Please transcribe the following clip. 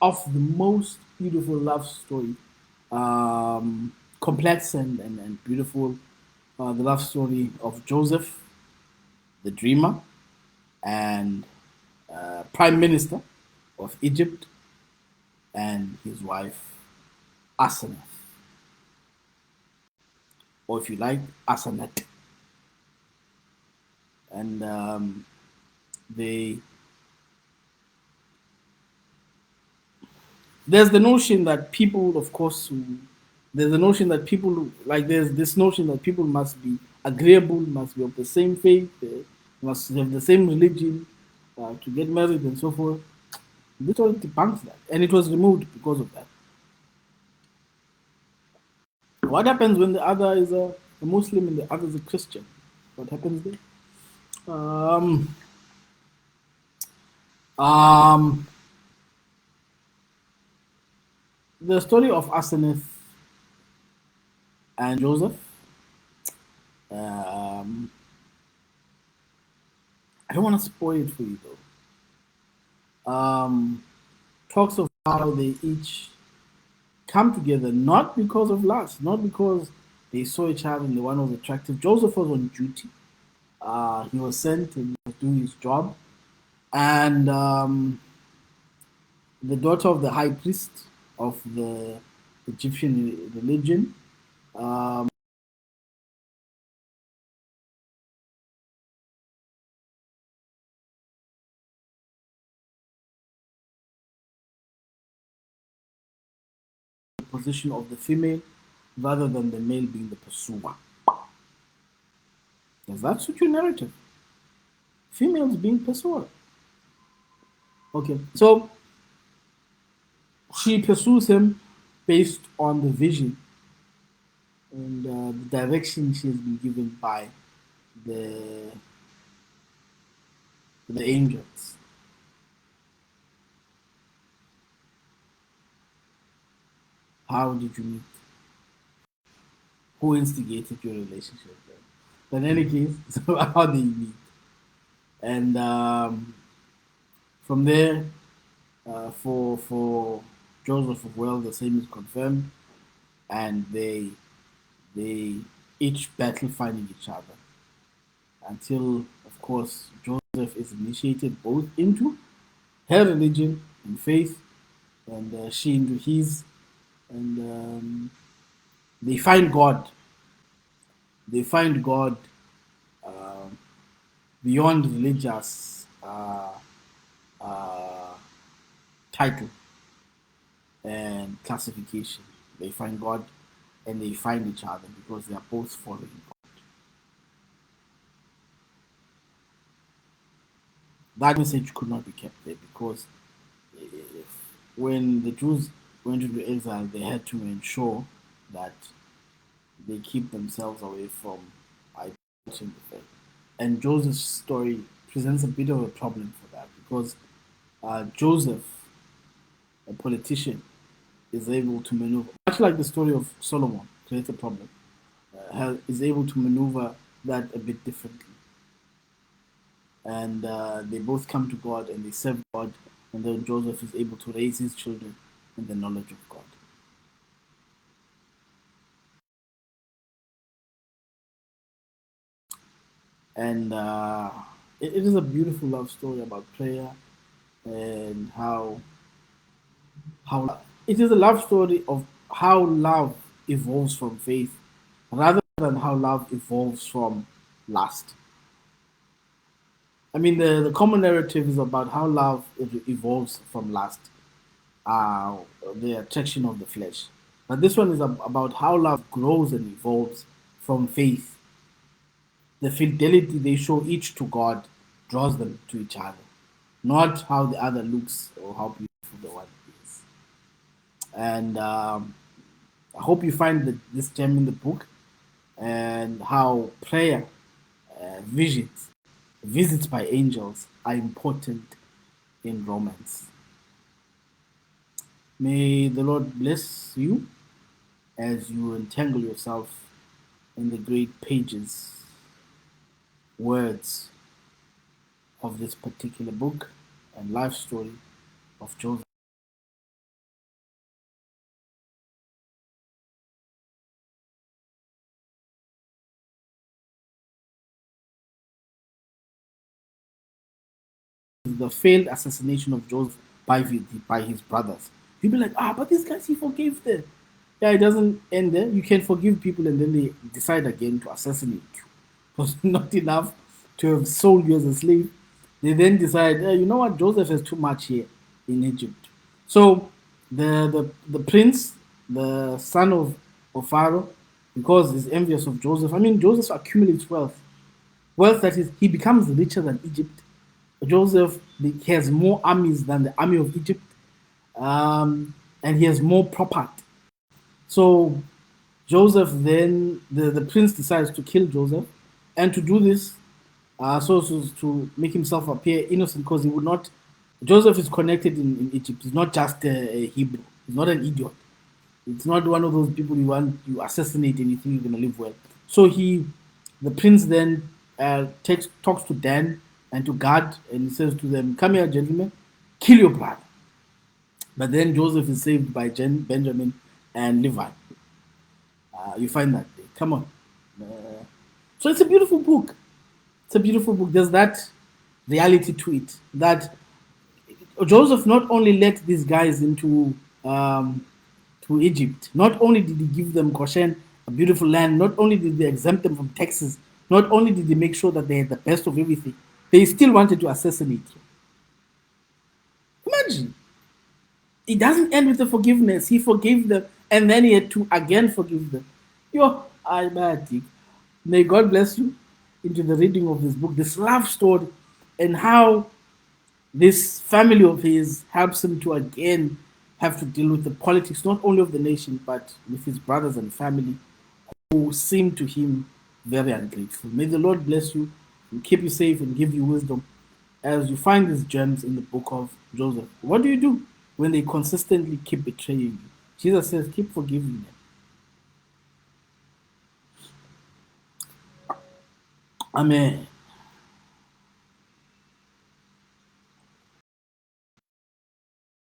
of the most beautiful love story, complex and beautiful, the love story of Joseph, the dreamer, and Prime Minister of Egypt, and his wife, Asenath, or if you like, Asenath. And they there's the notion that people, of course, there's the notion that people like there's this notion that people must be agreeable, must be of the same faith, must have the same religion to get married and so forth. This all debunks that, and it was removed because of that. What happens when the other is a Muslim and the other is a Christian? What happens there? Um, um, the story of Asenath and Joseph. Um, I don't want to spoil it for you though. Talks of how they each come together not because of lust, not because they saw each other and the one was attractive. Joseph was on duty. He was sent and he was doing his job. And the daughter of the high priest of the Egyptian religion, um, the position of the female rather than the male being the pursuer. Does that suit your narrative? Females being pursuer. Okay, so she pursues him based on the vision and the direction she has been given by the the angels. How did you meet? Who instigated your relationship? Then? But in any case, so how did you meet? And from there, for Joseph of well, the same is confirmed, and they each battle finding each other until, of course, Joseph is initiated both into her religion and faith, and she into his, and they find God. They find God uh, beyond religious uh, title and classification. They find God and they find each other because they are both following God. That message could not be kept there because if, when the Jews went into exile, they had to ensure that they keep themselves away from idolatry. And Joseph's story presents a bit of a problem for that because Joseph, a politician, is able to maneuver, much like the story of Solomon, creates a problem, is able to maneuver that a bit differently. And they both come to God and they serve God, and then Joseph is able to raise his children in the knowledge of God. And it is a beautiful love story about prayer and how it is a love story of how love evolves from faith rather than how love evolves from lust. I mean, the common narrative is about how love evolves from lust, uh, the attraction of the flesh. But this one is about how love grows and evolves from faith. The fidelity they show each to God draws them to each other, not how the other looks or how beautiful the one is. And I hope you find this gem in the book and how prayer, visits by angels are important in romance. May the Lord bless you as you entangle yourself in the great pages, words of this particular book and life story of Joseph. the failed assassination of Joseph by his brothers. You'd be like, but these guys, he forgave them. Yeah, it doesn't end there. You can forgive people and then they decide again to assassinate you. It was not enough to have sold you as a slave. They then decide, you know what, Joseph has too much here in Egypt. So the prince, the son of Pharaoh, because he's envious of Joseph. I mean, Joseph accumulates wealth. Wealth that is, he becomes richer than Egypt. Joseph has more armies than the army of Egypt, and he has more property. So Joseph then, the prince decides to kill Joseph, and to do this, so as to make himself appear innocent, because he would not. Joseph is connected in Egypt. He's not just a Hebrew. He's not an idiot. It's not one of those people you assassinate and you think you're gonna live well. So the prince then talks to Dan and to Gad, and he says to them, "Come here, gentlemen, kill your brother." But then Joseph is saved by Benjamin and Levi. You find that. Come on. Uh, so it's a beautiful book. It's a beautiful book. There's that reality to it, that Joseph not only let these guys into to Egypt, not only did he give them Goshen, a beautiful land, not only did they exempt them from taxes, not only did they make sure that they had the best of everything, they still wanted to assassinate him. Imagine. It doesn't end with the forgiveness. He forgave them, and then he had to again forgive them. I'm May God bless you into the reading of this book, this love story, and how this family of his helps him to again have to deal with the politics, not only of the nation, but with his brothers and family who seem to him very ungrateful. May the Lord bless you and keep you safe and give you wisdom as you find these gems in the book of Joseph. What do you do when they consistently keep betraying you? Jesus says, keep forgiving them. Amen.